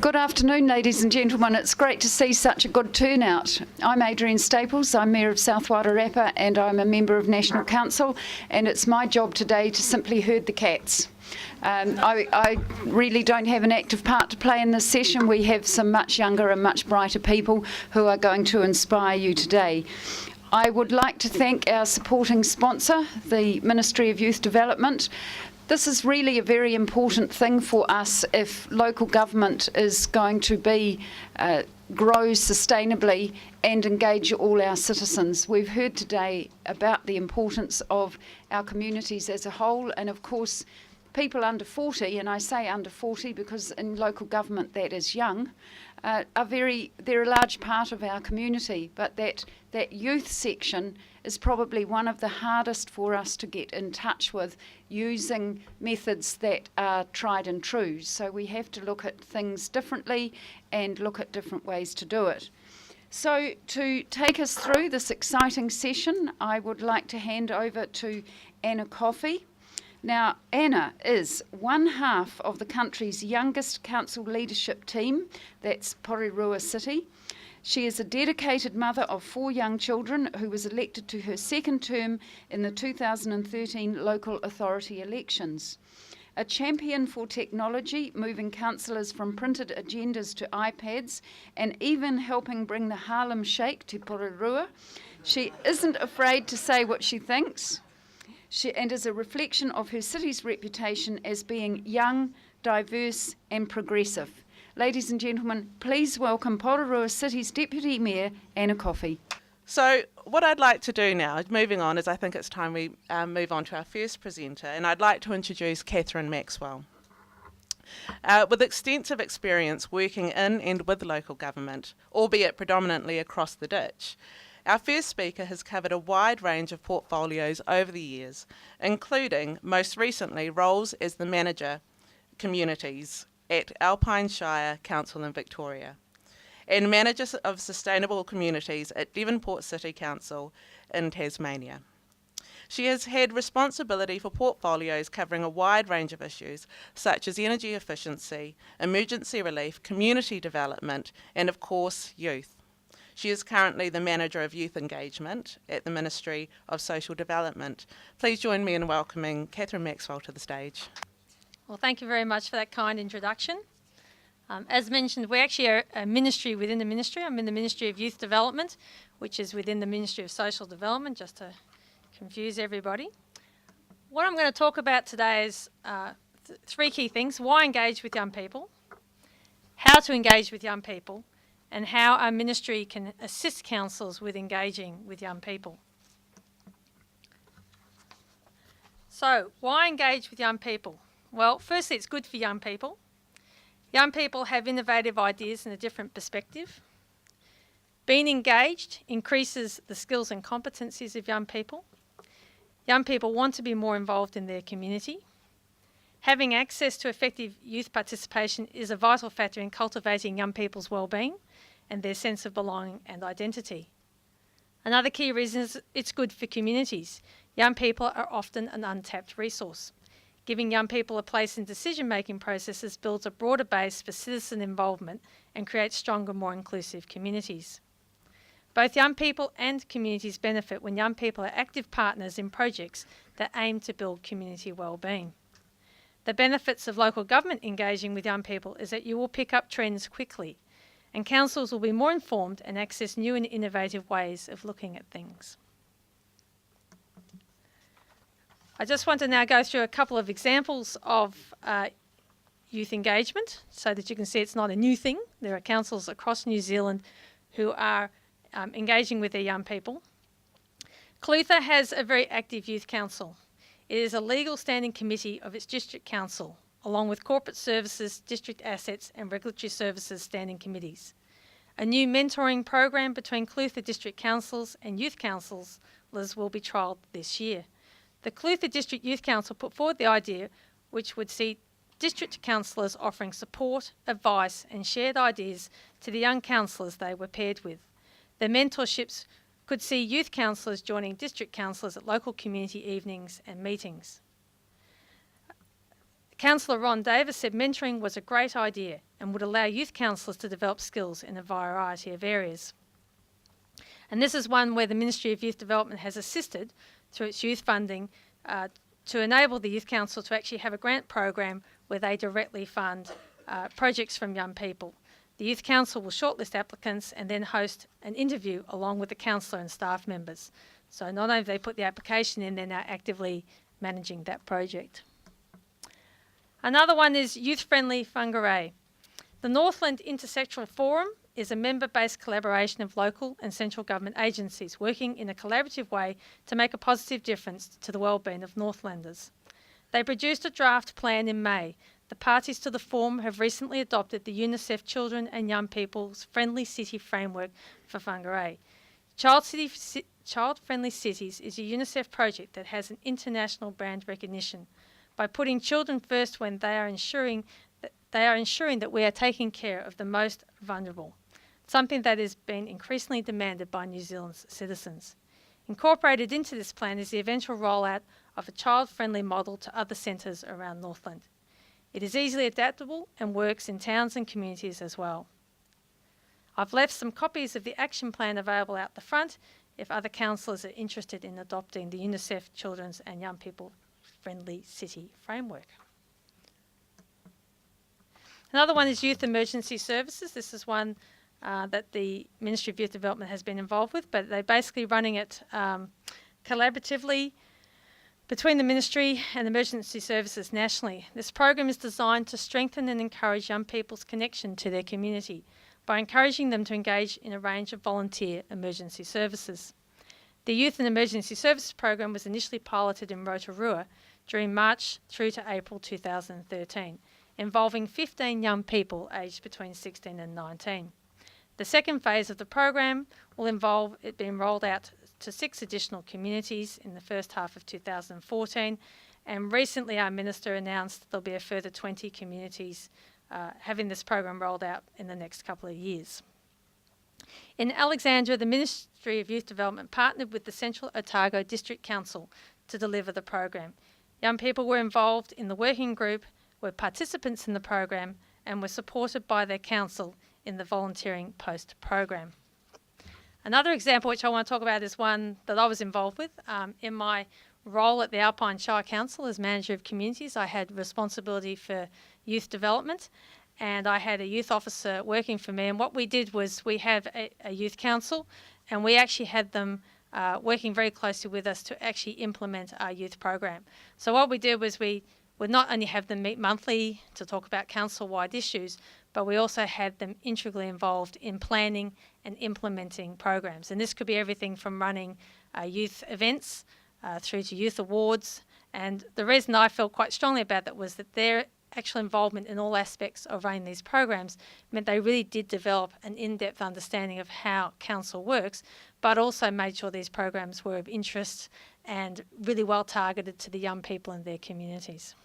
Good afternoon, ladies and gentlemen. It's great to see such a good turnout. I'm Adrienne Staples, I'm Mayor of South Wairarapa and I'm a member of National Council, and it's my job today to simply herd the cats. I really don't have an active part to play in this session. We have some much younger and much brighter people who are going to inspire you today. I would like to thank our supporting sponsor, the Ministry of Youth Development. This is really a very important thing for us if local government is going to grow sustainably and engage all our citizens. We've heard today about the importance of our communities as a whole, and of course people under 40, and I say under 40 because in local government that is young, they're a large part of our community, but that youth section is probably one of the hardest for us to get in touch with, using methods that are tried and true. So we have to look at things differently and look at different ways to do it. So to take us through this exciting session, I would like to hand over to Anna Coffey. Now, Anna is one half of the country's youngest council leadership team, that's Porirua City. She is a dedicated mother of 4 young children who was elected to her second term in the 2013 local authority elections. A champion for technology, moving councillors from printed agendas to iPads and even helping bring the Harlem Shake to Porirua. She isn't afraid to say what she thinks. And is a reflection of her city's reputation as being young, diverse and progressive. Ladies and gentlemen, please welcome Porirua City's Deputy Mayor, Anna Coffey. So what I'd like to do now, moving on, is I think it's time we move on to our first presenter, and I'd like to introduce Catherine Maxwell. With extensive experience working in and with local government, albeit predominantly across the ditch, our first speaker has covered a wide range of portfolios over the years, including, most recently, roles as the Manager Communities at Alpine Shire Council in Victoria, and Manager of Sustainable Communities at Devonport City Council in Tasmania. She has had responsibility for portfolios covering a wide range of issues, such as energy efficiency, emergency relief, community development, and of course, youth. She is currently the Manager of Youth Engagement at the Ministry of Social Development. Please join me in welcoming Catherine Maxwell to the stage. Well, thank you very much for that kind introduction. As mentioned, we actually are a ministry within the ministry. I'm in the Ministry of Youth Development, which is within the Ministry of Social Development, just to confuse everybody. What I'm going to talk about today is 3 key things: why engage with young people, how to engage with young people, and how our ministry can assist councils with engaging with young people. So, why engage with young people? Well, firstly, it's good for young people. Young people have innovative ideas and a different perspective. Being engaged increases the skills and competencies of young people. Young people want to be more involved in their community. Having access to effective youth participation is a vital factor in cultivating young people's well-being and their sense of belonging and identity. Another key reason is it's good for communities. Young people are often an untapped resource. Giving young people a place in decision-making processes builds a broader base for citizen involvement and creates stronger, more inclusive communities. Both young people and communities benefit when young people are active partners in projects that aim to build community well-being. The benefits of local government engaging with young people is that you will pick up trends quickly, and councils will be more informed and access new and innovative ways of looking at things. I just want to now go through a couple of examples of youth engagement so that you can see it's not a new thing. There are councils across New Zealand who are engaging with their young people. Clutha has a very active youth council. It is a legal standing committee of its district council, along with corporate services, district assets and regulatory services standing committees. A new mentoring program between Clutha district councils and youth councillors will be trialled this year. The Clutha District Youth Council put forward the idea, which would see district councillors offering support, advice and shared ideas to the young councillors they were paired with. The mentorships could see youth councillors joining district councillors at local community evenings and meetings. Councillor Ron Davis said mentoring was a great idea and would allow youth councillors to develop skills in a variety of areas. And this is one where the Ministry of Youth Development has assisted through its youth funding to enable the Youth Council to actually have a grant program where they directly fund projects from young people. The Youth Council will shortlist applicants and then host an interview along with the councillor and staff members. So not only have they put the application in, they're now actively managing that project. Another one is youth-friendly Whangarei. The Northland Intersectoral Forum is a member-based collaboration of local and central government agencies working in a collaborative way to make a positive difference to the wellbeing of Northlanders. They produced a draft plan in May. The parties to the forum have recently adopted the UNICEF Children and Young People's Friendly City Framework for Whangarei. Child-Friendly Cities is a UNICEF project that has an international brand recognition. By putting children first when they are ensuring that we are taking care of the most vulnerable, something that has been increasingly demanded by New Zealand's citizens. Incorporated into this plan is the eventual rollout of a child-friendly model to other centres around Northland. It is easily adaptable and works in towns and communities as well. I've left some copies of the action plan available out the front if other councillors are interested in adopting the UNICEF Children's and Young People Friendly City Framework. Another one is Youth Emergency Services. This is one that the Ministry of Youth Development has been involved with, but they're basically running it collaboratively between the Ministry and emergency services nationally. This program is designed to strengthen and encourage young people's connection to their community by encouraging them to engage in a range of volunteer emergency services. The Youth and Emergency Services program was initially piloted in Rotorua during March through to April 2013, involving 15 young people aged between 16 and 19. The second phase of the program will involve it being rolled out to 6 additional communities in the first half of 2014, and recently our Minister announced there'll be a further 20 communities having this program rolled out in the next couple of years. In Alexandria, the Ministry of Youth Development partnered with the Central Otago District Council to deliver the program. Young people were involved in the working group, were participants in the program, and were supported by their council in the volunteering post program. Another example which I want to talk about is one that I was involved with. In my role at the Alpine Shire Council as Manager of Communities, I had responsibility for youth development, and I had a youth officer working for me. And what we did was we have a youth council, and we actually had them working very closely with us to actually implement our youth program. So what we did was we would not only have them meet monthly to talk about council-wide issues, but we also had them integrally involved in planning and implementing programs. And this could be everything from running youth events through to youth awards. And the reason I felt quite strongly about that was that their actual involvement in all aspects of running these programs meant they really did develop an in-depth understanding of how council works, but also made sure these programs were of interest and really well targeted to the young people in their communities.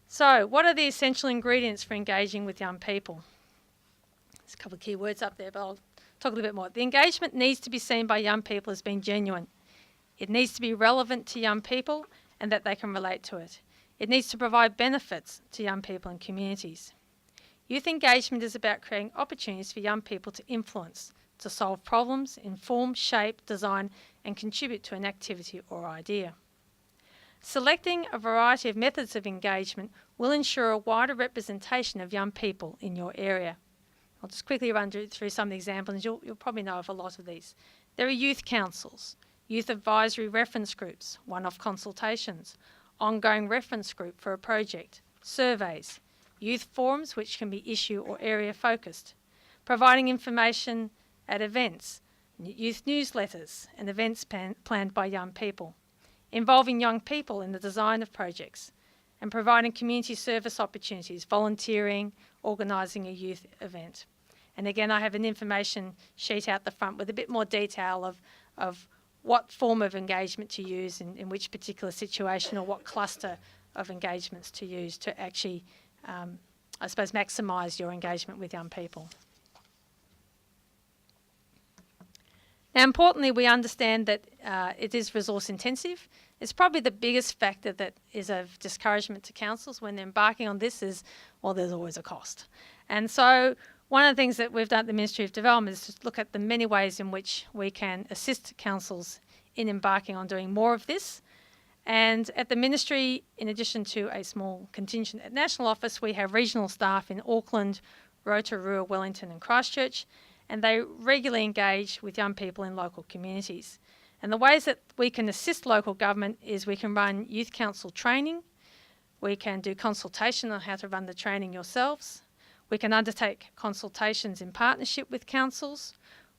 So, what are the essential ingredients for engaging with young people? There's a couple of key words up there, but I'll talk a little bit more. The engagement needs to be seen by young people as being genuine. It needs to be relevant to young people and that they can relate to it. It needs to provide benefits to young people and communities. Youth engagement is about creating opportunities for young people to influence, to solve problems, inform, shape, design, and contribute to an activity or idea. Selecting a variety of methods of engagement will ensure a wider representation of young people in your area. I'll just quickly run through some of the examples. You'll probably know of a lot of these. There are youth councils, youth advisory reference groups, one-off consultations, ongoing reference group for a project, surveys, youth forums which can be issue or area focused, providing information at events, youth newsletters and events planned by young people, involving young people in the design of projects, and providing community service opportunities, volunteering, organising a youth event. And again, I have an information sheet out the front with a bit more detail of what form of engagement to use in which particular situation, or what cluster of engagements to use to actually, I suppose, maximise your engagement with young people. Now, importantly, we understand that it is resource intensive. It's probably the biggest factor that is of discouragement to councils when they're embarking on this is, well, there's always a cost. And so one of the things that we've done at the Ministry of Development is to look at the many ways in which we can assist councils in embarking on doing more of this. And at the Ministry, in addition to a small contingent at National Office, we have regional staff in Auckland, Rotorua, Wellington and Christchurch, and they regularly engage with young people in local communities. And the ways that we can assist local government is we can run youth council training, we can do consultation on how to run the training yourselves, we can undertake consultations in partnership with councils,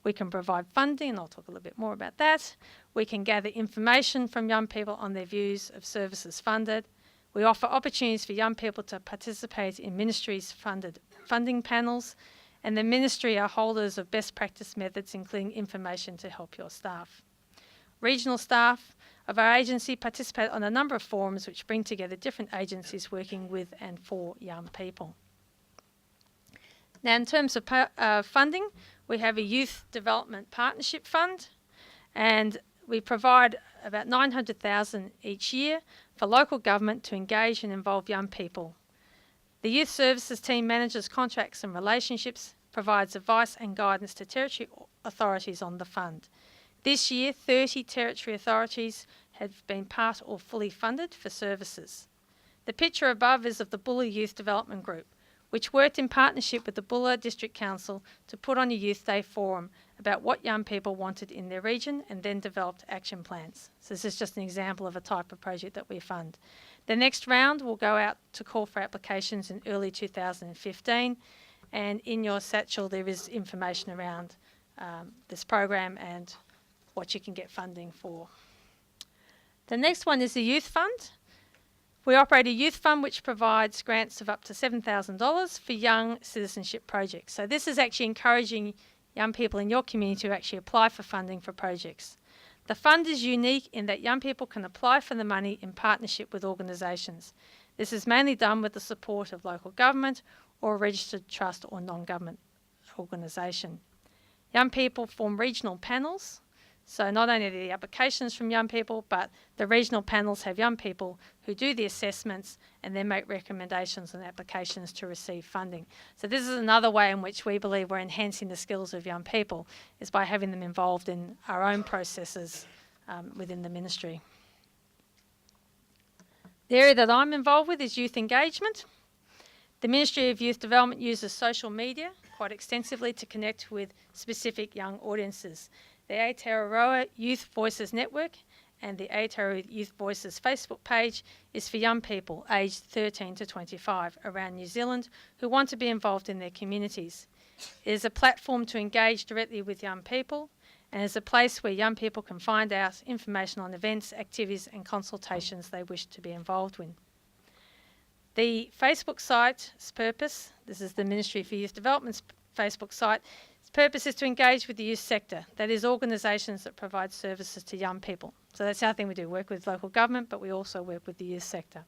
we can provide funding, and I'll talk a little bit more about that, we can gather information from young people on their views of services funded, we offer opportunities for young people to participate in ministries funded funding panels, and the Ministry are holders of best practice methods including information to help your staff. Regional staff of our agency participate on a number of forums which bring together different agencies working with and for young people. Now, in terms of funding, we have a Youth Development Partnership Fund, and we provide about $900,000 each year for local government to engage and involve young people. The Youth Services team manages contracts and relationships, provides advice and guidance to territory authorities on the fund. This year, 30 territory authorities have been part or fully funded for services. The picture above is of the Bulla Youth Development Group, which worked in partnership with the Bulla District Council to put on a Youth Day forum about what young people wanted in their region and then developed action plans. So this is just an example of a type of project that we fund. The next round will go out to call for applications in early 2015, and in your satchel there is information around this program and what you can get funding for. The next one is the Youth Fund. We operate a youth fund which provides grants of up to $7,000 for young citizenship projects. So this is actually encouraging young people in your community to actually apply for funding for projects. The fund is unique in that young people can apply for the money in partnership with organisations. This is mainly done with the support of local government or a registered trust or non-government organisation. Young people form regional panels. So not only the applications from young people, but the regional panels have young people who do the assessments and then make recommendations on applications to receive funding. So this is another way in which we believe we're enhancing the skills of young people, is by having them involved in our own processes within the ministry. The area that I'm involved with is youth engagement. The Ministry of Youth Development uses social media quite extensively to connect with specific young audiences. The Aotearoa Youth Voices Network and the Aotearoa Youth Voices Facebook page is for young people aged 13 to 25 around New Zealand who want to be involved in their communities. It is a platform to engage directly with young people and is a place where young people can find out information on events, activities and consultations they wish to be involved with. The Facebook site's purpose, this is the Ministry for Youth Development's Facebook site, its purpose is to engage with the youth sector, that is organisations that provide services to young people. So that's our thing we do, work with local government, but we also work with the youth sector.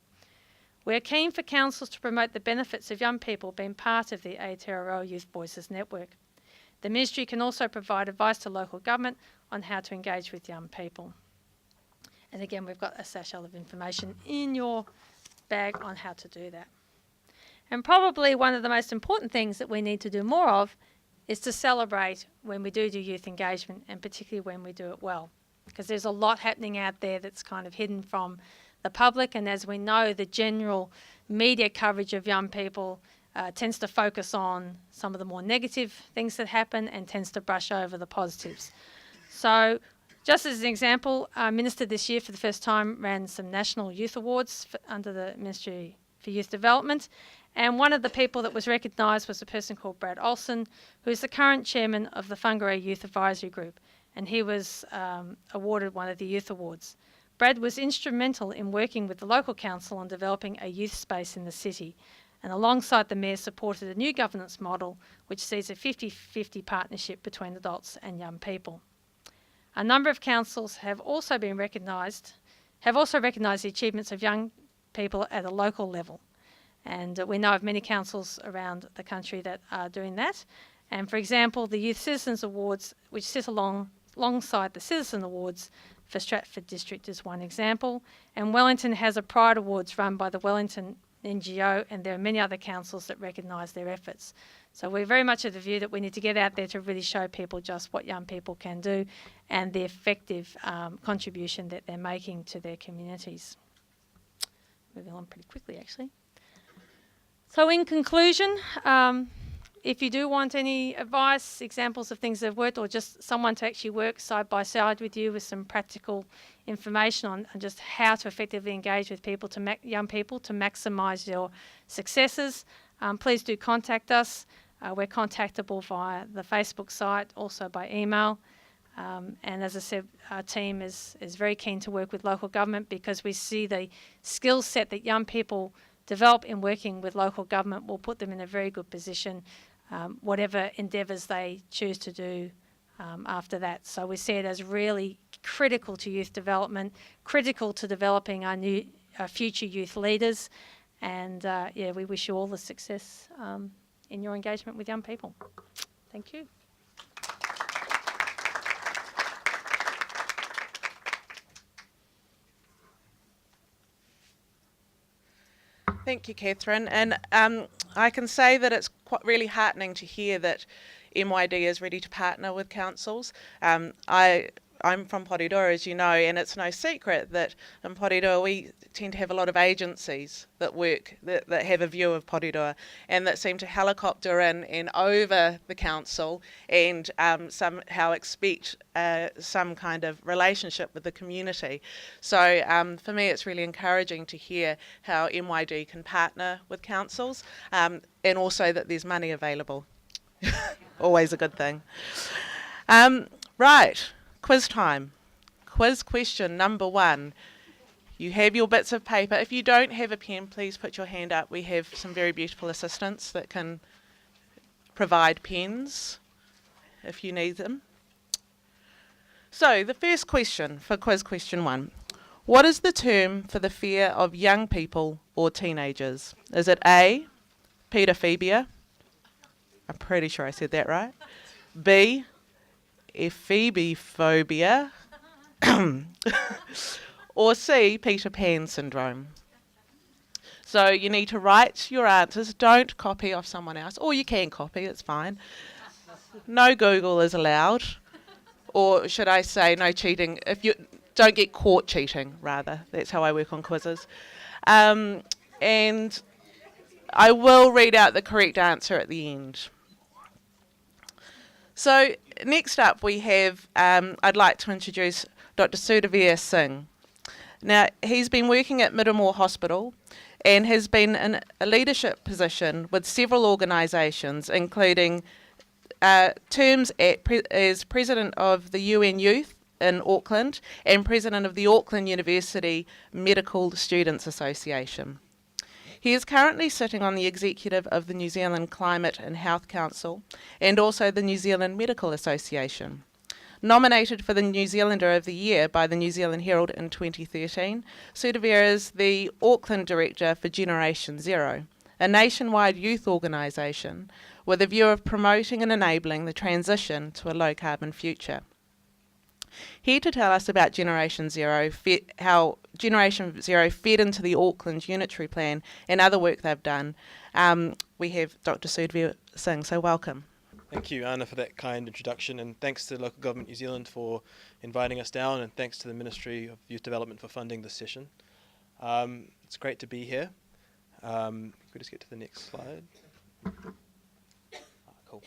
We're keen for councils to promote the benefits of young people being part of the Aotearoa Youth Voices Network. The Ministry can also provide advice to local government on how to engage with young people. And again, we've got a satchel of information in your bag on how to do that. And probably one of the most important things that we need to do more of is to celebrate when we do youth engagement, and particularly when we do it well. Because there's a lot happening out there that's kind of hidden from the public, and as we know, the general media coverage of young people tends to focus on some of the more negative things that happen and tends to brush over the positives. So just as an example, our Minister this year for the first time ran some national youth awards under the Ministry for Youth Development, and one of the people that was recognised was a person called Brad Olsen, who is the current chairman of the Whangarei Youth Advisory Group, and he was awarded one of the youth awards. Brad was instrumental in working with the local council on developing a youth space in the city, and alongside the mayor supported a new governance model which sees a 50-50 partnership between adults and young people. A number of councils have also recognised the achievements of young people at a local level. And we know of many councils around the country that are doing that. And for example, the Youth Citizens Awards, which sit alongside the Citizen Awards for Stratford District is one example. And Wellington has a Pride Awards run by the Wellington NGO, and there are many other councils that recognise their efforts. So we're very much of the view that we need to get out there to really show people just what young people can do and the effective contribution that they're making to their communities. Moving on pretty quickly, actually. So in conclusion, if you do want any advice, examples of things that have worked, or just someone to actually work side by side with you with some practical information on just how to effectively engage with people, young people, to maximise your successes, please do contact us. We're contactable via the Facebook site, also by email. And as I said, our team is very keen to work with local government, because we see the skill set that young people develop in working with local government will put them in a very good position, whatever endeavours they choose to do after that. So we see it as really critical to youth development, critical to developing our future youth leaders, and yeah, we wish you all the success in your engagement with young people. Thank you. Thank you, Catherine. And I can say that it's quite really heartening to hear that MYD is ready to partner with councils. I'm from Porirua, as you know, and it's no secret that in Porirua we tend to have a lot of agencies that work, that have a view of Porirua, and that seem to helicopter in and over the council and somehow expect some kind of relationship with the community. So for me it's really encouraging to hear how MYD can partner with councils, and also that there's money available. Always a good thing. Right. Quiz time. Quiz question number 1. You have your bits of paper. If you don't have a pen, please put your hand up. We have some very beautiful assistants that can provide pens if you need them. So the first question for quiz question 1. What is the term for the fear of young people or teenagers? Is it A, paedophobia? I'm pretty sure I said that right. B, ephebophobia, or C, Peter Pan syndrome. So you need to write your answers. Don't copy off someone else, or you can copy, it's fine. No Google is allowed, or should I say no cheating. If you don't get caught cheating, rather. That's how I work on quizzes. And I will read out the correct answer at the end. So next up we have, I'd like to introduce Dr. Sudhavir Singh. Now he's been working at Middlemore Hospital and has been in a leadership position with several organisations, including terms as President of the UN Youth in Auckland and President of the Auckland University Medical Students Association. He is currently sitting on the executive of the New Zealand Climate and Health Council and also the New Zealand Medical Association. Nominated for the New Zealander of the Year by the New Zealand Herald in 2013, Sudhavir is the Auckland Director for Generation Zero, a nationwide youth organisation with a view of promoting and enabling the transition to a low-carbon future. Here to tell us about Generation Zero, how Generation Zero fed into the Auckland Unitary Plan and other work they've done, we have Dr. Sudhavir Singh, so welcome. Thank you, Anna, for that kind introduction, and thanks to Local Government New Zealand for inviting us down, and thanks to the Ministry of Youth Development for funding this session. It's great to be here. Could we just get to the next slide? Cool.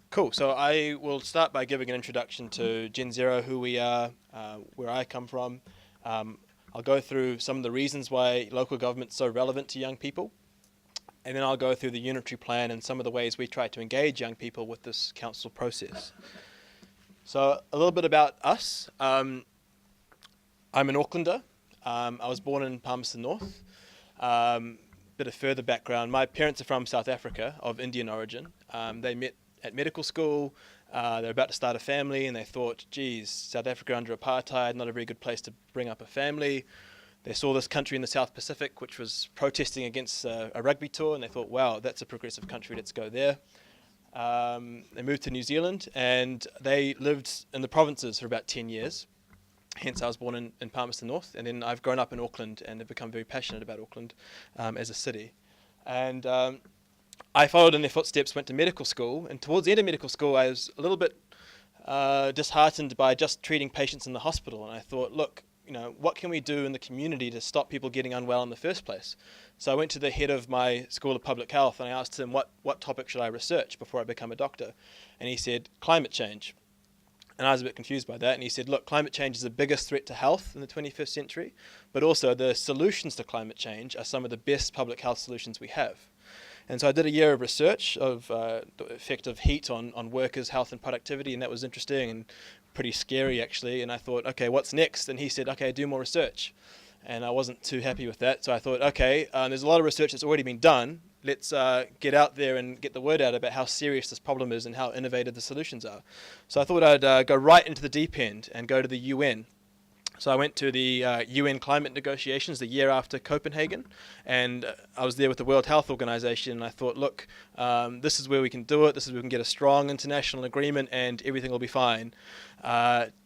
Cool, so I will start by giving an introduction to Gen Zero, who we are, where I come from. I'll go through some of the reasons why local government's so relevant to young people, and then I'll go through the unitary plan and some of the ways we try to engage young people with this council process. So a little bit about us. I'm an Aucklander. I was born in Palmerston North. Bit of further background, my parents are from South Africa, of Indian origin. They met at medical school. They're about to start a family, and they thought, geez, South Africa under apartheid, not a very good place to bring up a family. They saw this country in the South Pacific which was protesting against a rugby tour, and they thought, wow, that's a progressive country, let's go there. They moved to New Zealand, and they lived in the provinces for about 10 years. Hence, I was born in Palmerston North, and then I've grown up in Auckland and have become very passionate about Auckland as a city. And I followed in their footsteps, went to medical school, and towards the end of medical school, I was a little bit disheartened by just treating patients in the hospital. And I thought, look, what can we do in the community to stop people getting unwell in the first place? So I went to the head of my School of Public Health and I asked him what topic should I research before I become a doctor? And he said, climate change. And I was a bit confused by that. And he said, look, climate change is the biggest threat to health in the 21st century, but also the solutions to climate change are some of the best public health solutions we have. And so I did a year of research of the effect of heat on workers' health and productivity, and that was interesting and pretty scary actually. And I thought, okay, what's next? And he said, okay, do more research. And I wasn't too happy with that. So I thought, okay, there's a lot of research that's already been done. Let's get out there and get the word out about how serious this problem is and how innovative the solutions are. So I thought I'd go right into the deep end and go to the UN. So I went to the UN climate negotiations the year after Copenhagen, and I was there with the World Health Organization, and I thought, look, this is where we can do it, this is where we can get a strong international agreement and everything will be fine.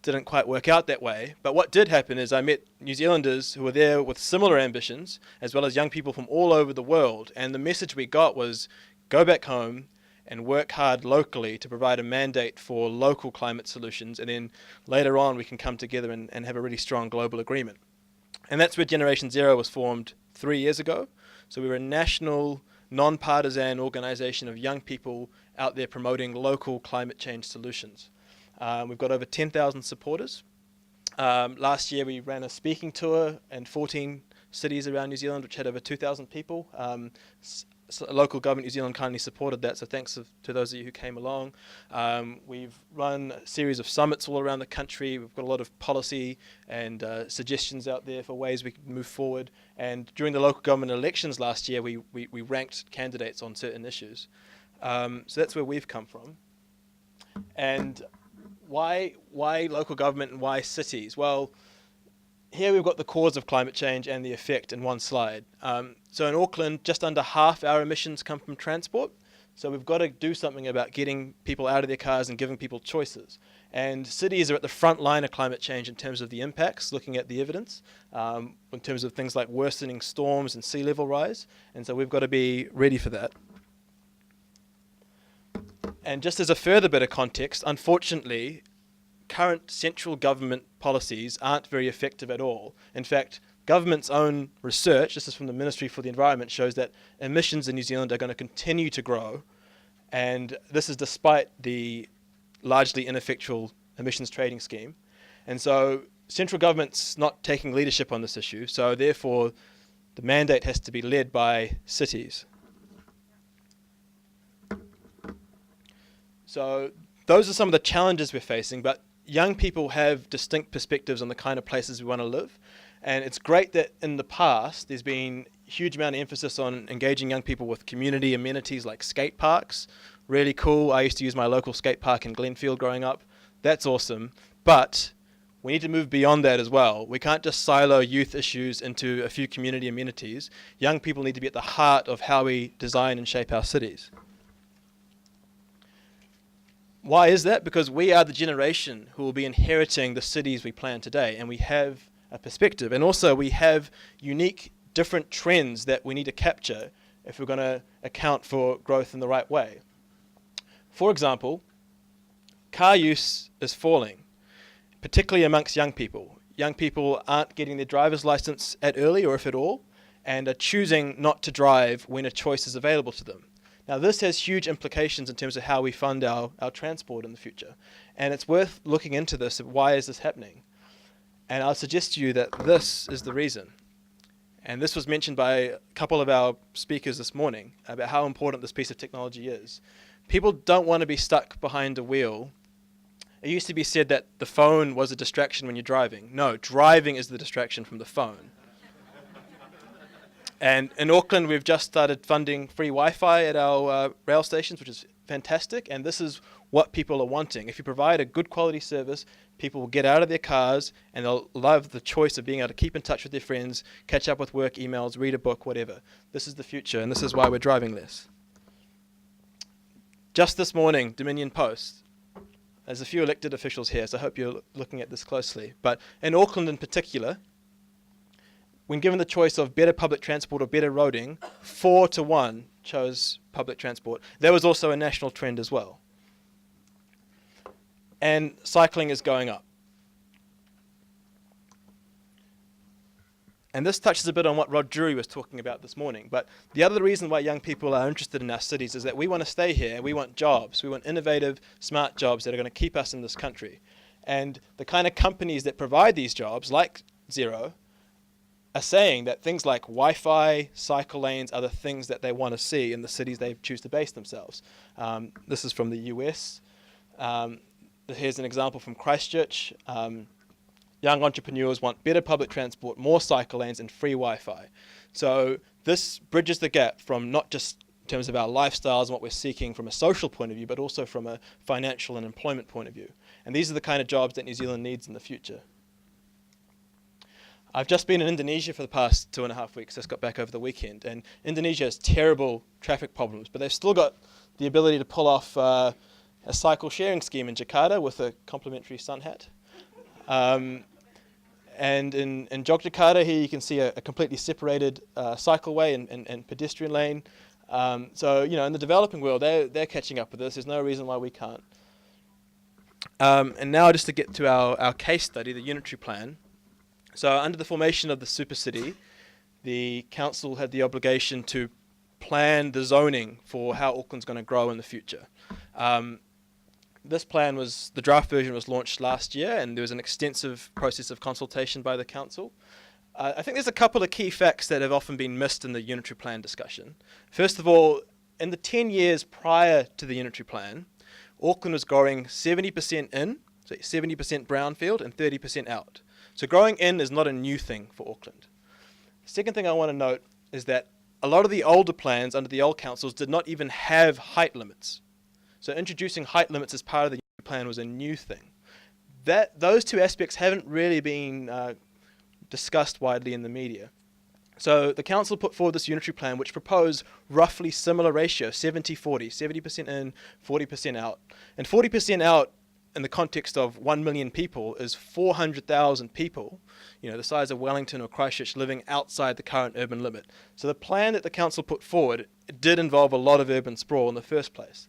Didn't quite work out that way, but what did happen is I met New Zealanders who were there with similar ambitions, as well as young people from all over the world, and the message we got was, go back home and work hard locally to provide a mandate for local climate solutions, and then later on we can come together and have a really strong global agreement. And that's where Generation Zero was formed 3 years ago. So we were a national, non-partisan organization of young people out there promoting local climate change solutions. We've got over 10,000 supporters. Last year we ran a speaking tour in 14 cities around New Zealand, which had over 2,000 people. Local government New Zealand kindly supported that, so thanks to those of you who came along. We've run a series of summits all around the country. We've got a lot of policy and suggestions out there for ways we can move forward. And during the local government elections last year, we ranked candidates on certain issues. So that's where we've come from. And why local government and why cities? Well, here we've got the cause of climate change and the effect in one slide. So in Auckland, just under half our emissions come from transport. So we've got to do something about getting people out of their cars and giving people choices. And cities are at the front line of climate change in terms of the impacts, looking at the evidence, in terms of things like worsening storms and sea level rise. And so we've got to be ready for that. And just as a further bit of context, unfortunately, current central government policies aren't very effective at all. In fact, government's own research, this is from the Ministry for the Environment, shows that emissions in New Zealand are going to continue to grow, and this is despite the largely ineffectual emissions trading scheme. And so central government's not taking leadership on this issue, so therefore the mandate has to be led by cities. So those are some of the challenges we're facing, but young people have distinct perspectives on the kind of places we want to live. And it's great that in the past there's been a huge amount of emphasis on engaging young people with community amenities like skate parks. Really cool. I used to use my local skate park in Glenfield growing up. That's awesome. But we need to move beyond that as well. We can't just silo youth issues into a few community amenities. Young people need to be at the heart of how we design and shape our cities. Why is that? Because we are the generation who will be inheriting the cities we plan today, and we have a perspective. And also we have unique, different trends that we need to capture if we're going to account for growth in the right way. For example, car use is falling, particularly amongst young people. Young people aren't getting their driver's license at early, or if at all, and are choosing not to drive when a choice is available to them. Now, this has huge implications in terms of how we fund our transport in the future. And it's worth looking into this. Why is this happening? And I'll suggest to you that this is the reason. And this was mentioned by a couple of our speakers this morning about how important this piece of technology is. People don't want to be stuck behind a wheel. It used to be said that the phone was a distraction when you're driving. No, driving is the distraction from the phone. And in Auckland, we've just started funding free Wi-Fi at our rail stations, which is fantastic. And this is what people are wanting. If you provide a good quality service, people will get out of their cars and they'll love the choice of being able to keep in touch with their friends, catch up with work emails, read a book, whatever. This is the future, and this is why we're driving less. Just this morning, Dominion Post, there's a few elected officials here, so I hope you're looking at this closely, but in Auckland in particular, when given the choice of better public transport or better roading, 4-1 chose public transport. There was also a national trend as well. And cycling is going up. And this touches a bit on what Rod Drury was talking about this morning. But the other reason why young people are interested in our cities is that we want to stay here. We want jobs. We want innovative, smart jobs that are going to keep us in this country. And the kind of companies that provide these jobs, like Xero, are saying that things like Wi-Fi, cycle lanes are the things that they want to see in the cities they choose to base themselves. This is from the US. Here's an example from Christchurch. Young entrepreneurs want better public transport, more cycle lanes, and free Wi-Fi. So this bridges the gap from not just in terms of our lifestyles and what we're seeking from a social point of view, but also from a financial and employment point of view. And these are the kind of jobs that New Zealand needs in the future. I've just been in Indonesia for the past 2.5 weeks. Just got back over the weekend. And Indonesia has terrible traffic problems, but they've still got the ability to pull off a cycle sharing scheme in Jakarta with a complimentary sun hat. And in Yogyakarta here you can see a completely separated cycleway and pedestrian lane. So, you know, in the developing world, they're catching up with this. There's no reason why we can't. And now just to get to our case study, the unitary plan. So under the formation of the super city, the council had the obligation to plan the zoning for how Auckland's going to grow in the future. This plan was, the draft version was launched last year, and there was an extensive process of consultation by the council. I think there's a couple of key facts that have often been missed in the unitary plan discussion. First of all, in the 10 years prior to the unitary plan, Auckland was growing 70% in, so 70% brownfield and 30% out. So growing in is not a new thing for Auckland. The second thing I want to note is that a lot of the older plans under the old councils did not even have height limits. So introducing height limits as part of the unitary plan was a new thing. Those two aspects haven't really been discussed widely in the media. So the council put forward this unitary plan which proposed roughly similar ratio, 70-40, 70% in, 40% out. And 40% out in the context of 1 million people is 400,000 people, you know, the size of Wellington or Christchurch, living outside the current urban limit. So the plan that the council put forward did involve a lot of urban sprawl in the first place.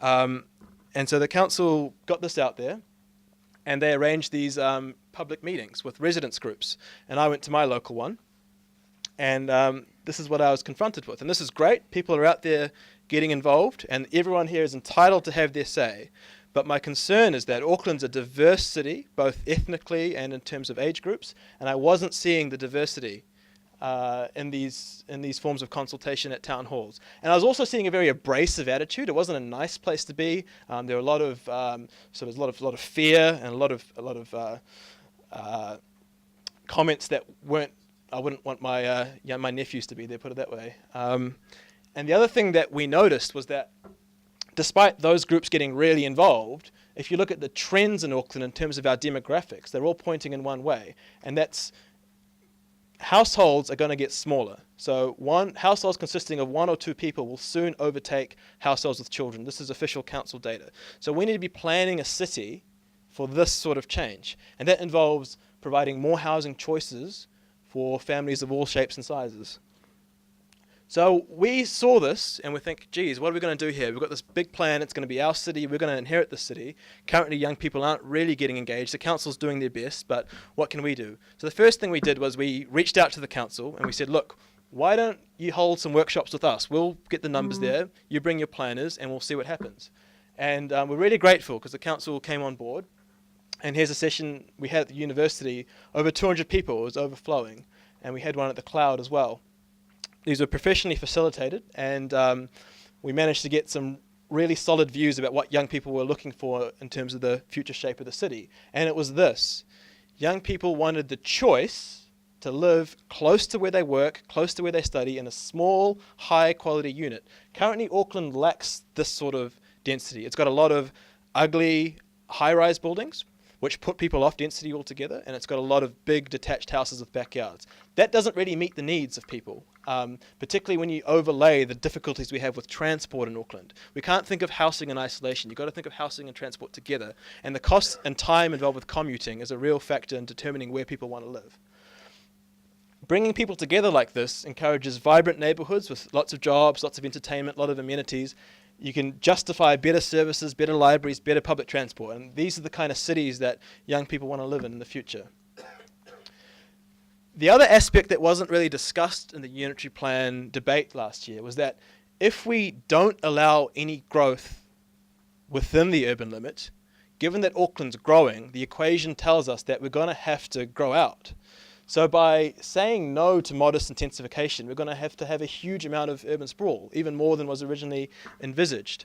And so the council got this out there, and they arranged these public meetings with residents groups. And I went to my local one, and this is what I was confronted with. And this is great. People are out there getting involved, and everyone here is entitled to have their say. But my concern is that Auckland's a diverse city, both ethnically and in terms of age groups, and I wasn't seeing the diversity in these forms of consultation at town halls. And I was also seeing a very abrasive attitude. It wasn't a nice place to be. There were a lot of so there's a lot of fear and a lot of comments that weren't. I wouldn't want my my nephews to be there, put it that way. And the other thing that we noticed was that despite those groups getting really involved, if you look at the trends in Auckland in terms of our demographics, they're all pointing in one way, and that's households are going to get smaller. So households consisting of 1 or 2 people will soon overtake households with children. This is official council data. So we need to be planning a city for this sort of change, and that involves providing more housing choices for families of all shapes and sizes. So we saw this and we think, geez, what are we going to do here? We've got this big plan, it's going to be our city, we're going to inherit the city. Currently young people aren't really getting engaged, the council's doing their best, but what can we do? So the first thing we did was we reached out to the council and we said, look, why don't you hold some workshops with us? We'll get the numbers there, you bring your planners and we'll see what happens. And we're really grateful because the council came on board. And here's a session we had at the university, over 200 people, it was overflowing. And we had one at the Cloud as well. These were professionally facilitated, and we managed to get some really solid views about what young people were looking for in terms of the future shape of the city. And it was this. Young people wanted the choice to live close to where they work, close to where they study, in a small, high-quality unit. Currently, Auckland lacks this sort of density. It's got a lot of ugly, high-rise buildings, which put people off density altogether, and it's got a lot of big detached houses with backyards. That doesn't really meet the needs of people. particularly when you overlay the difficulties we have with transport in Auckland. We can't think of housing in isolation. You've got to think of housing and transport together. And the cost and time involved with commuting is a real factor in determining where people want to live. Bringing people together like this encourages vibrant neighbourhoods with lots of jobs, lots of entertainment, a lot of amenities. You can justify better services, better libraries, better public transport. And these are the kind of cities that young people want to live in the future. The other aspect that wasn't really discussed in the unitary plan debate last year was that if we don't allow any growth within the urban limit, given that Auckland's growing, the equation tells us that we're going to have to grow out. So by saying no to modest intensification, we're going to have a huge amount of urban sprawl, even more than was originally envisaged.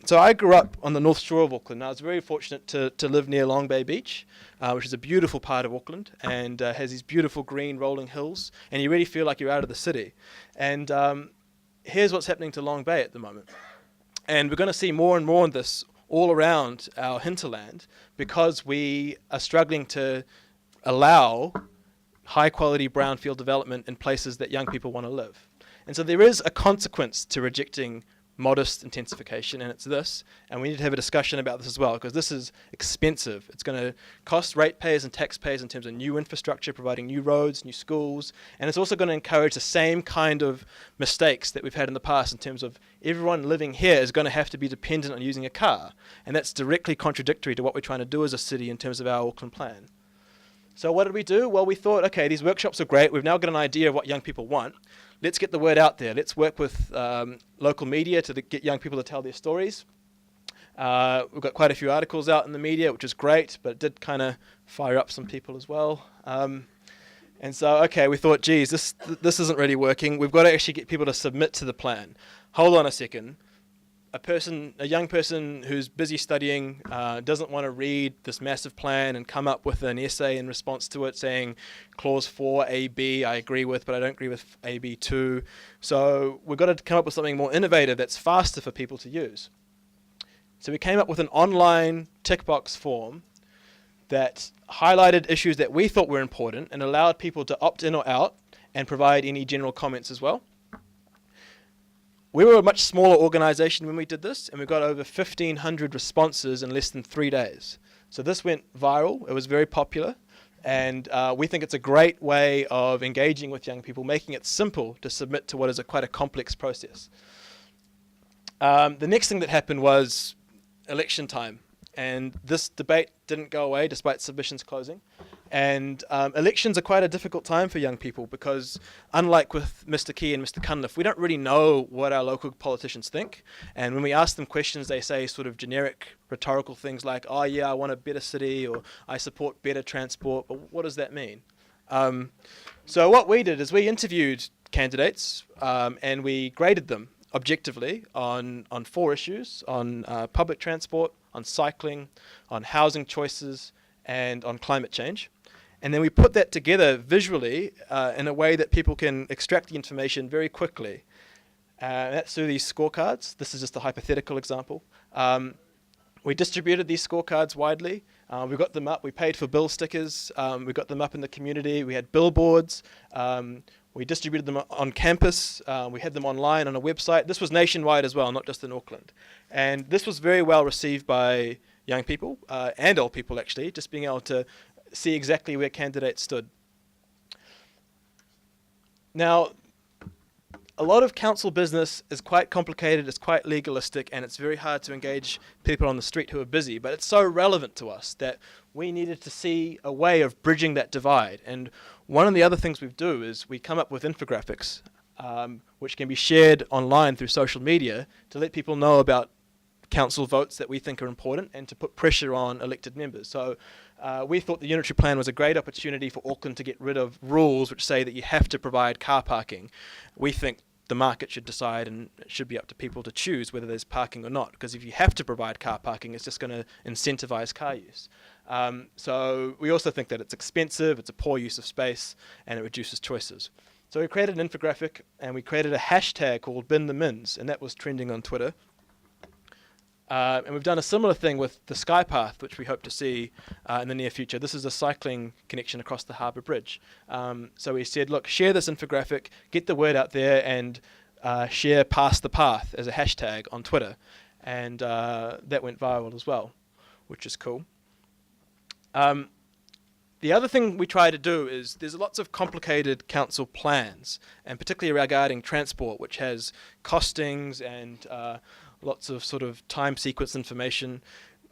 So I grew up on the North Shore of Auckland. I was very fortunate to live near Long Bay Beach, which is a beautiful part of Auckland and has these beautiful green rolling hills, and you really feel like you're out of the city. And here's what's happening to Long Bay at the moment. And we're going to see more and more of this all around our hinterland because we are struggling to allow high quality brownfield development in places that young people want to live. And so there is a consequence to rejecting modest intensification, and it's this, and we need to have a discussion about this as well, because this is expensive. It's going to cost ratepayers and taxpayers in terms of new infrastructure, providing new roads, new schools, and it's also going to encourage the same kind of mistakes that we've had in the past in terms of everyone living here is going to have to be dependent on using a car, and that's directly contradictory to what we're trying to do as a city in terms of our Auckland plan. So what did we do? Well, we thought, okay, these workshops are great. We've now got an idea of what young people want. Let's get the word out there. Let's work with local media to get young people to tell their stories. We've got quite a few articles out in the media, which is great, but it did kind of fire up some people as well. And so, okay, we thought, geez, this isn't really working. We've got to actually get people to submit to the plan. Hold on a second. A young person who's busy studying doesn't want to read this massive plan and come up with an essay in response to it saying clause 4 AB I agree with, but I don't agree with AB 2. So we've got to come up with something more innovative that's faster for people to use. So we came up with an online tick box form that highlighted issues that we thought were important and allowed people to opt in or out and provide any general comments as well. We were a much smaller organisation when we did this, and we got over 1,500 responses in less than 3 days. So this went viral. It was very popular, and we think it's a great way of engaging with young people, making it simple to submit to what is quite a complex process. The next thing that happened was election time, and this debate didn't go away despite submissions closing. And elections are quite a difficult time for young people because, unlike with Mr. Key and Mr. Cunliffe, we don't really know what our local politicians think. And when we ask them questions, they say sort of generic rhetorical things like, oh yeah, I want a better city, or I support better transport, but what does that mean? So what we did is we interviewed candidates and we graded them objectively on 4 issues, on public transport, on cycling, on housing choices, and on climate change. And then we put that together visually in a way that people can extract the information very quickly. That's through these scorecards. This is just a hypothetical example. We distributed these scorecards widely. We got them up. We paid for bill stickers. We got them up in the community. We had billboards. We distributed them on campus. We had them online on a website. This was nationwide as well, not just in Auckland. And this was very well received by young people and old people, actually, just being able to see exactly where candidates stood. Now, a lot of council business is quite complicated, it's quite legalistic, and it's very hard to engage people on the street who are busy, but it's so relevant to us that we needed to see a way of bridging that divide. And one of the other things we do is we come up with infographics, which can be shared online through social media to let people know about council votes that we think are important and to put pressure on elected members. So we thought the unitary plan was a great opportunity for Auckland to get rid of rules which say that you have to provide car parking. We think the market should decide, and it should be up to people to choose whether there's parking or not, because if you have to provide car parking, it's just going to incentivize car use. So we also think that it's expensive, it's a poor use of space, and it reduces choices. So we created an infographic, and we created a hashtag called Bin the Mins, and that was trending on Twitter. And we've done a similar thing with the Skypath, which we hope to see in the near future. This is a cycling connection across the Harbour Bridge. So we said, look, share this infographic, get the word out there, and share Pass the Path as a hashtag on Twitter. And that went viral as well, which is cool. The other thing we try to do is there's lots of complicated council plans, and particularly regarding transport, which has costings and lots of sort of time sequence information.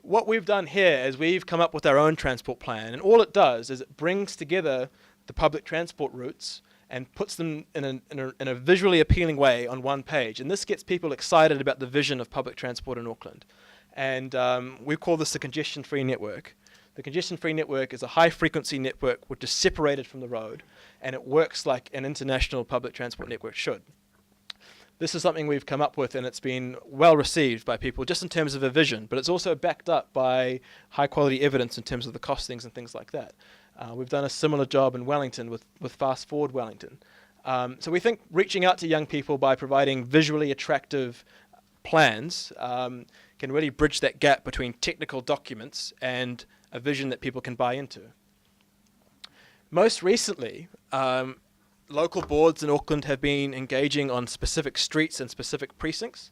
What we've done here is we've come up with our own transport plan, and all it does is it brings together the public transport routes and puts them in a visually appealing way on one page. And this gets people excited about the vision of public transport in Auckland. And we call this the congestion-free network. The congestion-free network is a high-frequency network which is separated from the road, and it works like an international public transport network should. This is something we've come up with, and it's been well received by people just in terms of a vision, but it's also backed up by high-quality evidence in terms of the costings and things like that. We've done a similar job in Wellington with Fast Forward Wellington. So we think reaching out to young people by providing visually attractive plans can really bridge that gap between technical documents and a vision that people can buy into. Most recently, local boards in Auckland have been engaging on specific streets and specific precincts.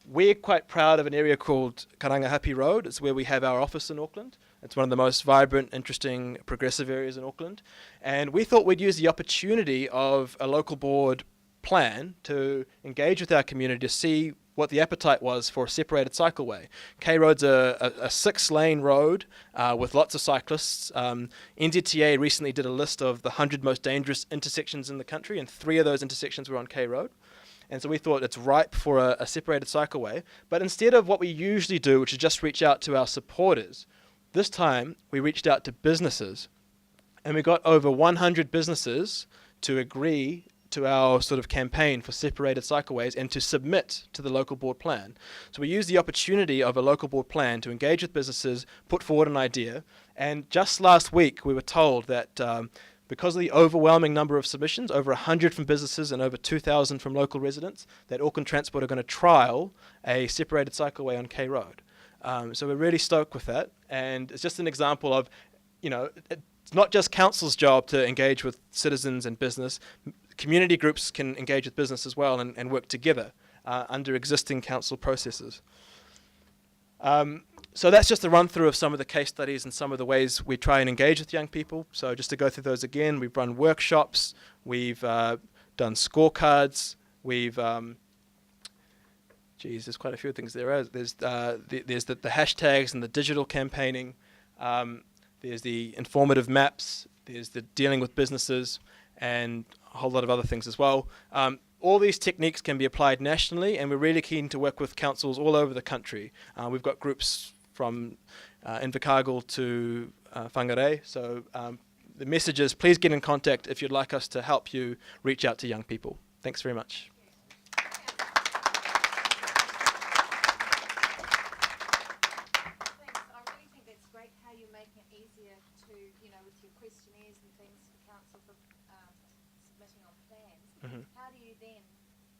We're quite proud of an area called Karangahape Road. It's where we have our office in Auckland. It's one of the most vibrant, interesting, progressive areas in Auckland. And we thought we'd use the opportunity of a local board plan to engage with our community to see what the appetite was for a separated cycleway. K Road's a 6-lane road with lots of cyclists. NZTA recently did a list of the 100 most dangerous intersections in the country, and 3 of those intersections were on K Road. And so we thought it's ripe for a separated cycleway. But instead of what we usually do, which is just reach out to our supporters, this time we reached out to businesses. And we got over 100 businesses to agree to our sort of campaign for separated cycleways and to submit to the local board plan. So we used the opportunity of a local board plan to engage with businesses, put forward an idea, and just last week we were told that because of the overwhelming number of submissions, over 100 from businesses and over 2,000 from local residents, that Auckland Transport are going to trial a separated cycleway on K Road. So we're really stoked with that, and it's just an example of, you know, it's not just council's job to engage with citizens and business. Community groups can engage with business as well and work together under existing council processes. So that's just a run through of some of the case studies and some of the ways we try and engage with young people. So just to go through those again, we've run workshops, we've done scorecards, we've there's quite a few things there. There's the hashtags and the digital campaigning. There's the informative maps. There's the dealing with businesses, and a whole lot of other things as well. All these techniques can be applied nationally, and we're really keen to work with councils all over the country. We've got groups from Invercargill to Whangarei. So the message is, please get in contact if you'd like us to help you reach out to young people. Thanks very much. How do you then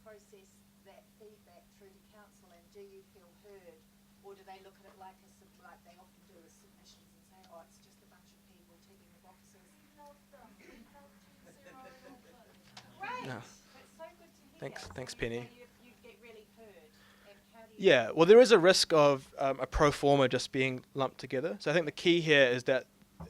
process that feedback through to council, and do you feel heard, or do they look at it like they often do with submissions and say, oh, it's just a bunch of people ticking the boxes? Great. No. That's so good to hear. Thanks, Penny. You get really heard. And how do you Yeah, well, there is a risk of a pro forma just being lumped together. So I think the key here is that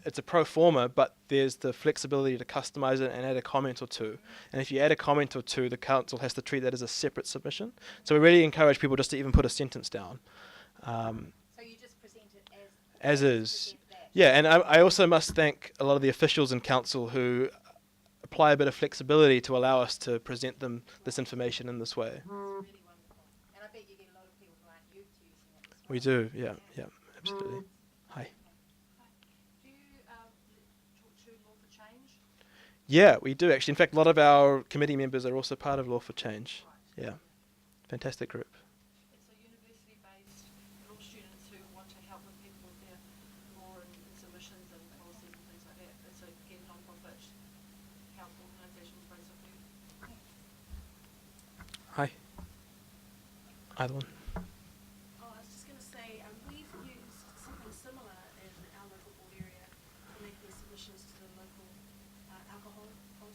it's a pro forma, but there's the flexibility to customize it and add a comment or two. And if you add a comment or two, the council has to treat that as a separate submission. So we really encourage people just to even put a sentence down. So you just present it as is. Yeah, and I also must thank a lot of the officials in council who apply a bit of flexibility to allow us to present them this information in this way. really wonderful. And I bet you get a lot of people who aren't used to using it as well. We do, yeah, absolutely. Hi. Do you talk to Law for Change? Yeah, we do actually. In fact, a lot of our committee members are also part of Law for Change. Yeah, fantastic group. It's a university-based law students who want to help with people with their law and submissions and policies and things like that. It's a non-profit health organisation, basically. Hi. Either one. I'll ask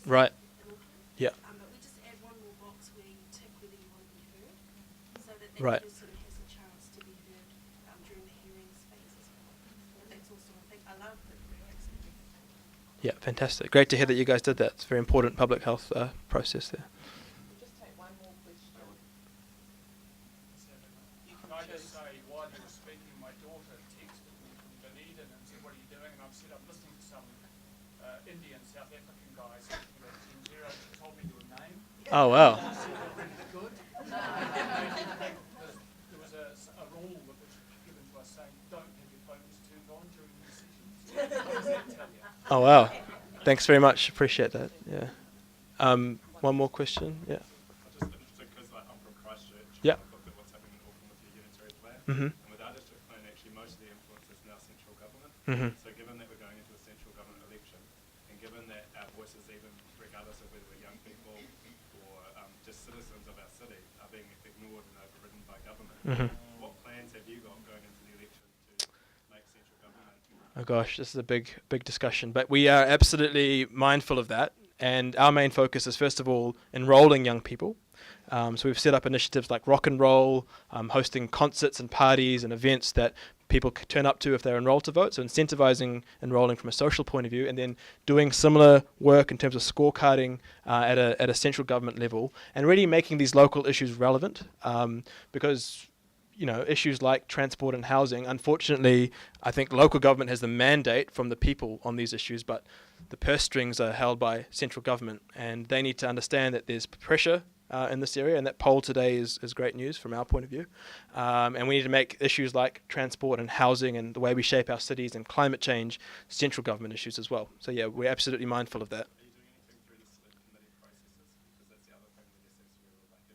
Right. Yeah. But we just add one more box where you tick whether you want to be heard, so that Right. person has a chance to be heard during the hearings phase as well. And that's also, I think, I love that we're accepting. Yeah, fantastic. Great to hear that you guys did that. It's a very important public health process there. Just take one more question. Can I just say, while you were speaking, my daughter texted me from Dunedin and said, "What are you doing?" And I said, "I'm listening to some Indian, South African guys speaking about Gen Zero." She told me your name. Oh, wow. I said, "Oh, really good." There was a rule that was given to us saying, "Don't have your phones turned on during these sessions." What does that tell you? Oh, wow. Thanks very much. Appreciate that. Yeah. One more question. Yeah. I'm just interested because I'm from Christchurch. Yeah. I've looked at what's happening in Auckland with the unitary plan. Mhm. And with our district plan, actually, most of the influence is now central government. Mhm. So given that we're going into a central government election, and given that our voices, even regardless of whether we're young people or just citizens of our city, are being ignored and overridden by government, Mhm. what plans have you got going into the election to make central government? Oh gosh, this is a big discussion, but we are absolutely mindful of that. And our main focus is, first of all, enrolling young people. So we've set up initiatives like Rock and Roll, hosting concerts and parties and events that people turn up to if they're enrolled to vote. So incentivizing enrolling from a social point of view, and then doing similar work in terms of scorecarding at a central government level, and really making these local issues relevant, because issues like transport and housing, unfortunately, I think local government has the mandate from the people on these issues, but the purse strings are held by central government, and they need to understand that there's pressure in this area, and that poll today is great news from our point of view. And we need to make issues like transport and housing and the way we shape our cities and climate change central government issues as well. So yeah, we're absolutely mindful of that. Are you doing anything through the select committee processes? Because that's the other thing that SS we would like if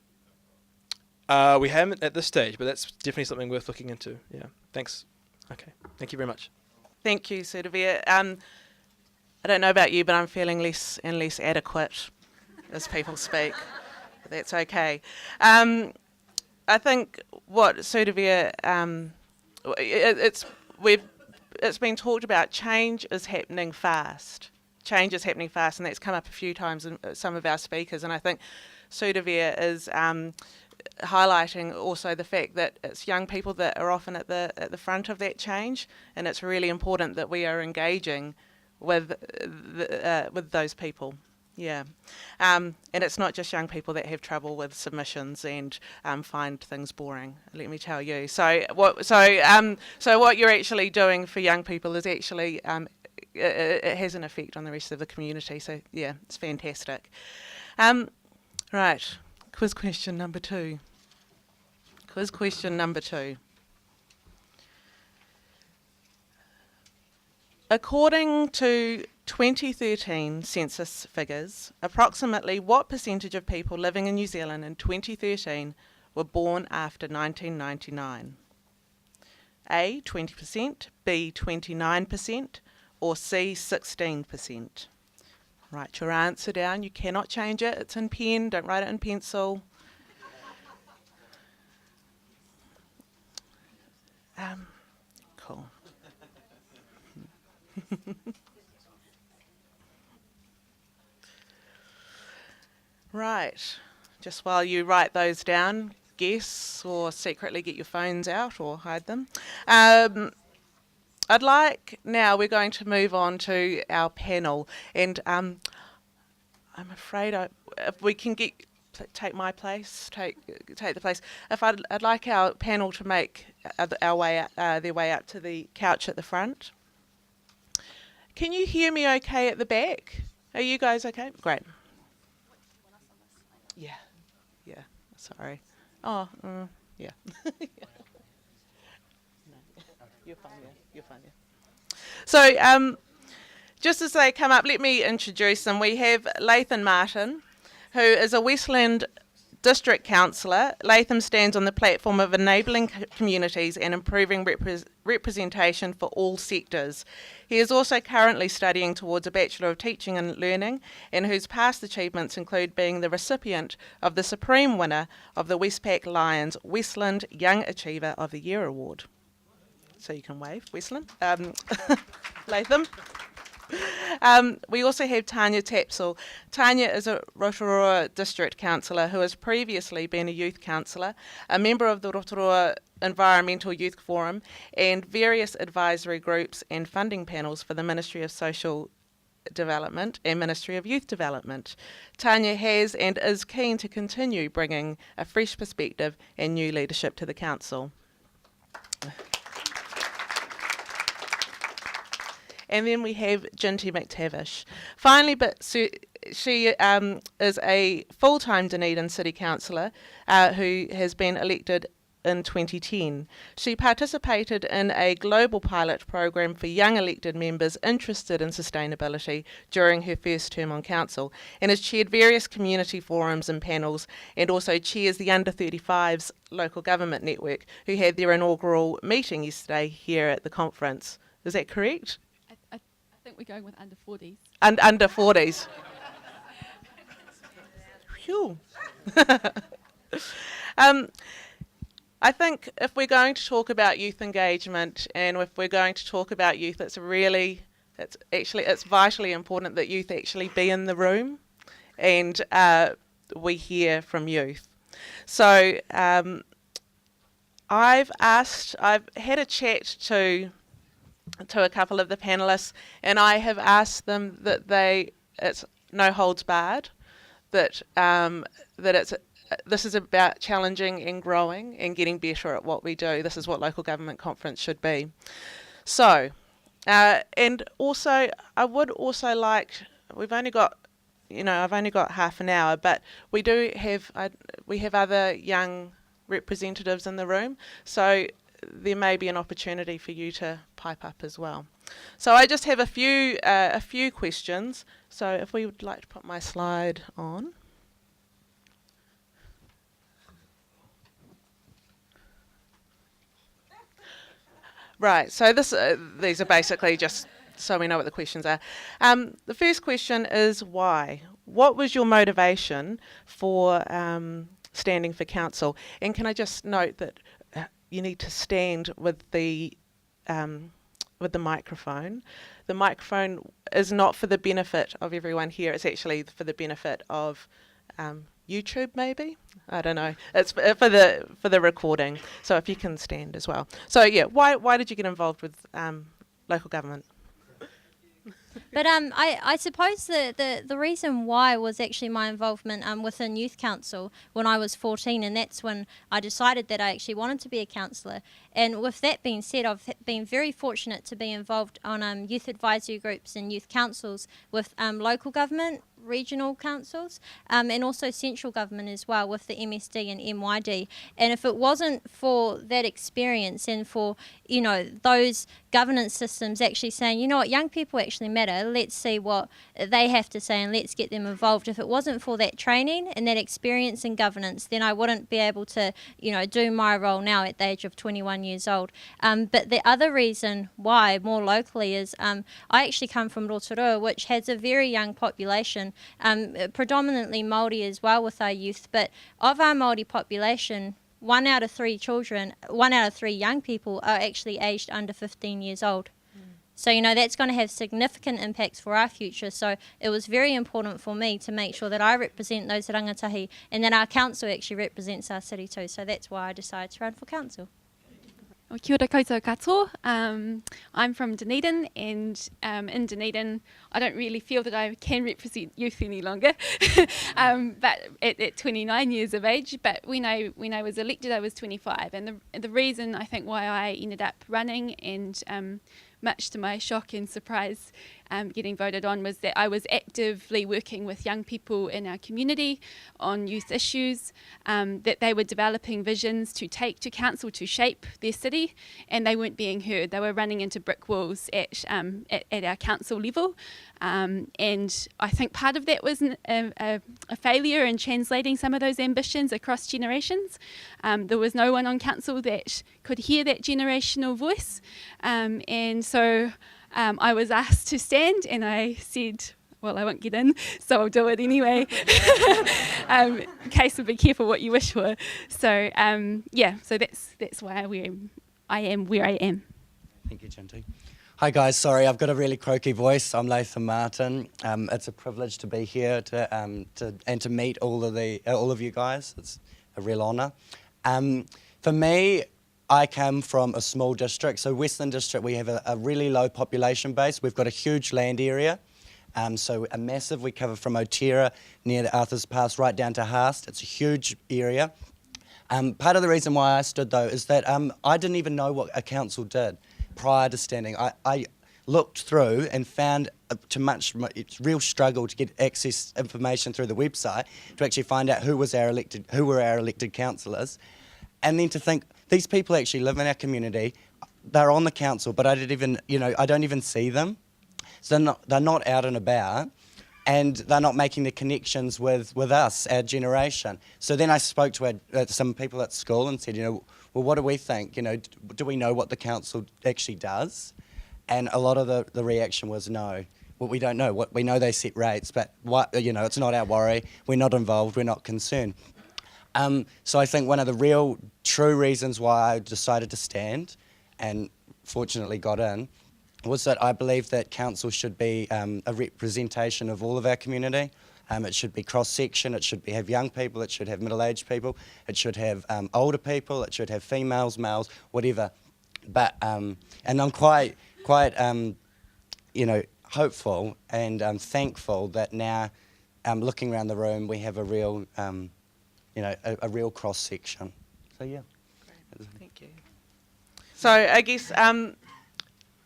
you've done. We haven't at this stage, but that's definitely something worth looking into. Yeah, thanks. Okay, thank you very much. Thank you, Sudhavir. I don't know about you, but I'm feeling less and less adequate as people speak. But that's okay. I think what Sudhavir, it's been talked about. Change is happening fast. Change is happening fast, and that's come up a few times in some of our speakers. And I think Sudhavir is highlighting also the fact that it's young people that are often at the front of that change, and it's really important that we are engaging with those people. Yeah, and it's not just young people that have trouble with submissions and find things boring. Let me tell you. So what you're actually doing for young people is actually it has an effect on the rest of the community. So yeah, it's fantastic. Right, quiz question number 2. Quiz question number 2. According to 2013 census figures, approximately what percentage of people living in New Zealand in 2013 were born after 1999? A, 20%, B, 29%, or C, 16%? Write your answer down. You cannot change it. It's in pen. Don't write it in pencil. Cool. Right. Just while you write those down, guess or secretly get your phones out or hide them. I'd like now we're going to move on to our panel, and I'm afraid if we can take my place, take the place. If I'd like our panel to make their way up to the couch at the front. Can you hear me okay at the back? Are you guys okay? Great. Yeah. Sorry. Oh, yeah. You're fine. You're fine. So, just as they come up, let me introduce them. We have Latham Martin, who is a Westland District Councillor. Latham stands on the platform of enabling communities and improving representation for all sectors. He is also currently studying towards a Bachelor of Teaching and Learning, and whose past achievements include being the recipient of the supreme winner of the Westpac Lions Westland Young Achiever of the Year Award. So you can wave, Westland. Latham. We also have Tanya Tapsell. Tanya is a Rotorua District Councillor who has previously been a youth councillor, a member of the Rotorua Environmental Youth Forum, and various advisory groups and funding panels for the Ministry of Social Development and Ministry of Youth Development. Tanya has and is keen to continue bringing a fresh perspective and new leadership to the council. And then we have Ginty McTavish. Finally, but she is a full-time Dunedin City Councillor who has been elected in 2010. She participated in a global pilot program for young elected members interested in sustainability during her first term on council, and has chaired various community forums and panels, and also chairs the Under 35s Local Government Network, who had their inaugural meeting yesterday here at the conference. Is that correct? I think we're going with under 40s. And under 40s. Phew. I think if we're going to talk about youth engagement and if we're going to talk about youth, it's vitally important that youth actually be in the room and we hear from youth. So I've had a chat to a couple of the panelists, and I have asked them that it's no holds barred, that this is about challenging and growing and getting better at what we do. This is what local government conference should be. So, and also I would also like, I've only got half an hour, but we have other young representatives in the room, so there may be an opportunity for you to pipe up as well. So I just have a few questions. So if we would like to put my slide on. Right, so these are basically just so we know what the questions are. The first question is why? What was your motivation for standing for council? And can I just note that you need to stand with the microphone. The microphone is not for the benefit of everyone here, it's actually for the benefit of YouTube maybe? I don't know. It's for the recording. So if you can stand as well. So yeah, why did you get involved with local government? But I suppose the reason why was actually my involvement within Youth Council when I was 14, and that's when I decided that I actually wanted to be a councillor. And with that being said, I've been very fortunate to be involved on youth advisory groups and youth councils with local government, regional councils, and also central government as well with the MSD and MYD. And if it wasn't for that experience and for, those governance systems actually saying, you know what, young people actually matter, let's see what they have to say and let's get them involved. If it wasn't for that training and that experience in governance, then I wouldn't be able to, do my role now at the age of 21 years old. But the other reason why, more locally, is I actually come from Rotorua, which has a very young population, predominantly Māori as well with our youth. But of our Māori population, 1 out of 3 young people are actually aged under 15 years old. So, that's going to have significant impacts for our future. So it was very important for me to make sure that I represent those rangatahi and that our council actually represents our city too. So that's why I decided to run for council. Well, kia ora koutou katoa. I'm from Dunedin, and in Dunedin I don't really feel that I can represent youth any longer, but at 29 years of age. But when I was elected I was 25, and the reason I think why I ended up running and much to my shock and surprise getting voted on was that I was actively working with young people in our community on youth issues, that they were developing visions to take to council to shape their city, and they weren't being heard. They were running into brick walls at our council level, and I think part of that was a failure in translating some of those ambitions across generations. There was no one on council that could hear that generational voice, and so I was asked to stand, and I said, well, I won't get in, so I'll do it anyway. Case, be careful what you wish for. So so that's why I am where I am. Thank you, Ginty. Hi guys, sorry I've got a really croaky voice. I'm Latham Martin. It's a privilege to be here to meet all of you guys. It's a real honour. For me, I come from a small district. So Western District, we have a really low population base. We've got a huge land area. So a massive, we cover from Otira near the Arthur's Pass right down to Haast. It's a huge area. Part of the reason why I stood though is that I didn't even know what a council did prior to standing. I looked through and found it's real struggle to get access information through the website to actually find out who were our elected councillors, and then to think these people actually live in our community. They're on the council, but I don't even see them. So they're not out and about, and they're not making the connections with us, our generation. So then I spoke to some people at school and said, well, what do we think? Do we know what the council actually does? And a lot of the reaction was no. Well, we don't know. We know they set rates, but it's not our worry. We're not involved. We're not concerned. So I think one of the real true reasons why I decided to stand, and fortunately got in, was that I believe that council should be a representation of all of our community. It should be cross-section, it should have young people, it should have middle-aged people, it should have older people, it should have females, males, whatever. But, and I'm quite hopeful and thankful that now, looking around the room, we have a real, a real cross-section. So, yeah. Great. Thank you. So, I guess,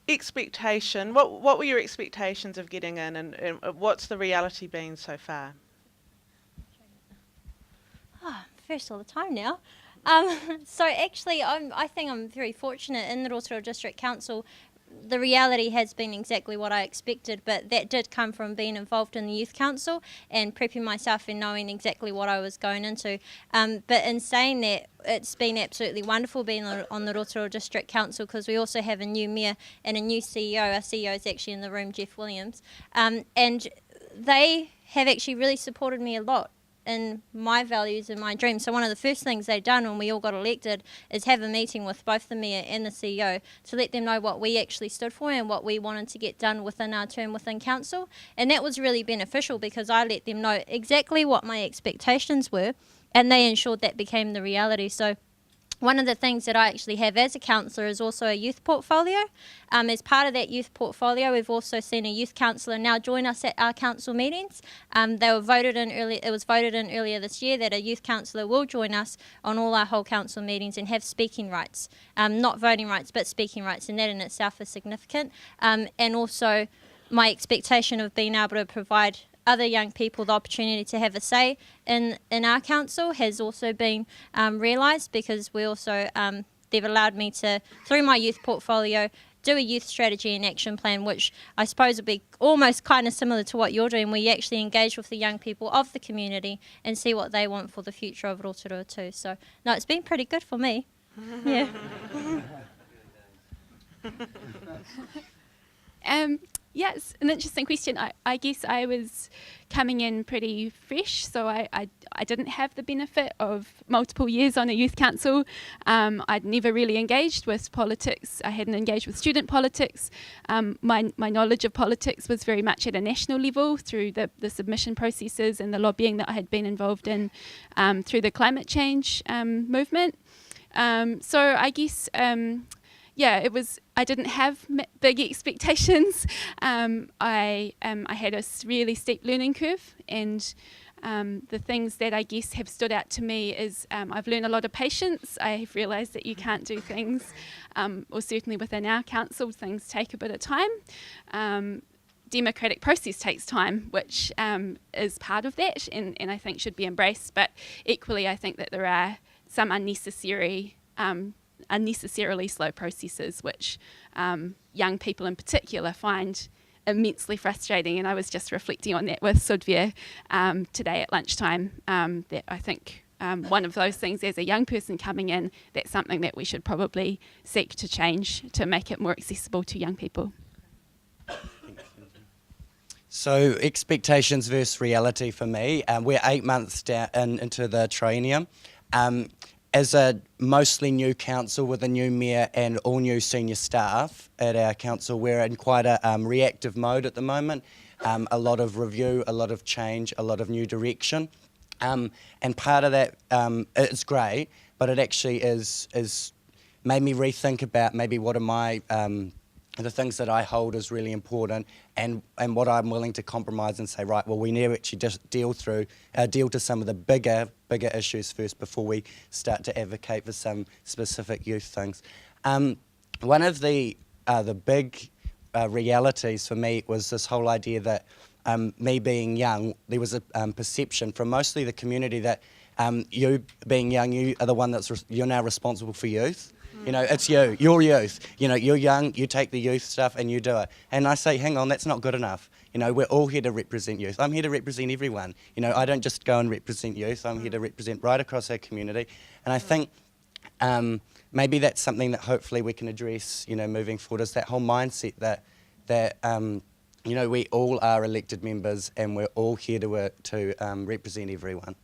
expectation, what were your expectations of getting in, and what's the reality been so far? First all the time now. So actually I think I'm very fortunate in the Rotorua District Council. The reality has been exactly what I expected, but that did come from being involved in the Youth Council and prepping myself and knowing exactly what I was going into. But in saying that, it's been absolutely wonderful being on the Rotorua District Council, because we also have a new mayor and a new CEO. Our CEO is actually in the room, Jeff Williams. And they have actually really supported me a lot in my values and my dreams. So one of the first things they've done when we all got elected is have a meeting with both the mayor and the CEO to let them know what we actually stood for and what we wanted to get done within our term within council. And that was really beneficial, because I let them know exactly what my expectations were, and they ensured that became the reality. So one of the things that I actually have as a councillor is also a youth portfolio. As part of that youth portfolio, we've also seen a youth councillor now join us at our council meetings. They were voted in early. It was voted in earlier this year that a youth councillor will join us on all our whole council meetings and have speaking rights, not voting rights, but speaking rights, and that in itself is significant. And also, my expectation of being able to provide other young people the opportunity to have a say in our council has also been realised, because we also they've allowed me to, through my youth portfolio, do a youth strategy and action plan, which I suppose would be almost kind of similar to what you're doing, where you actually engage with the young people of the community and see what they want for the future of Rotorua too. So no, it's been pretty good for me. Yeah. Yes, an interesting question. I guess I was coming in pretty fresh, so I didn't have the benefit of multiple years on a youth council. I'd never really engaged with politics. I hadn't engaged with student politics. My knowledge of politics was very much at a national level through the submission processes and the lobbying that I had been involved in through the climate change movement. So I guess... it was. I didn't have big expectations. I had a really steep learning curve, and the things that I guess have stood out to me is I've learned a lot of patience. I've realised that you can't do things, or certainly within our council, things take a bit of time. Democratic process takes time, which is part of that, and I think should be embraced. But equally, I think that there are some unnecessarily slow processes, which young people in particular find immensely frustrating. And I was just reflecting on that with Sudhvir today at lunchtime, that I think one of those things as a young person coming in, that's something that we should probably seek to change to make it more accessible to young people. So expectations versus reality for me. We're 8 months into the triennium. as a mostly new council with a new mayor and all new senior staff at our council, we're in quite a reactive mode at the moment. A lot of review, a lot of change, a lot of new direction. And part of that, it's great, but it actually is made me rethink about maybe what are my the things that I hold as really important, and what I'm willing to compromise and say, right, well, we need to actually just deal to some of the bigger issues first before we start to advocate for some specific youth things. One of the big realities for me was this whole idea that me being young, there was a perception from mostly the community that you being young, you are the one you're now responsible for youth. You know, it's you're youth. You know, you're young, you take the youth stuff and you do it. And I say, hang on, that's not good enough. You know, we're all here to represent youth. I'm here to represent everyone. You know, I don't just go and represent youth. I'm here to represent right across our community. And I think maybe that's something that hopefully we can address, you know, moving forward, is that whole mindset that you know, we all are elected members and we're all here to represent everyone.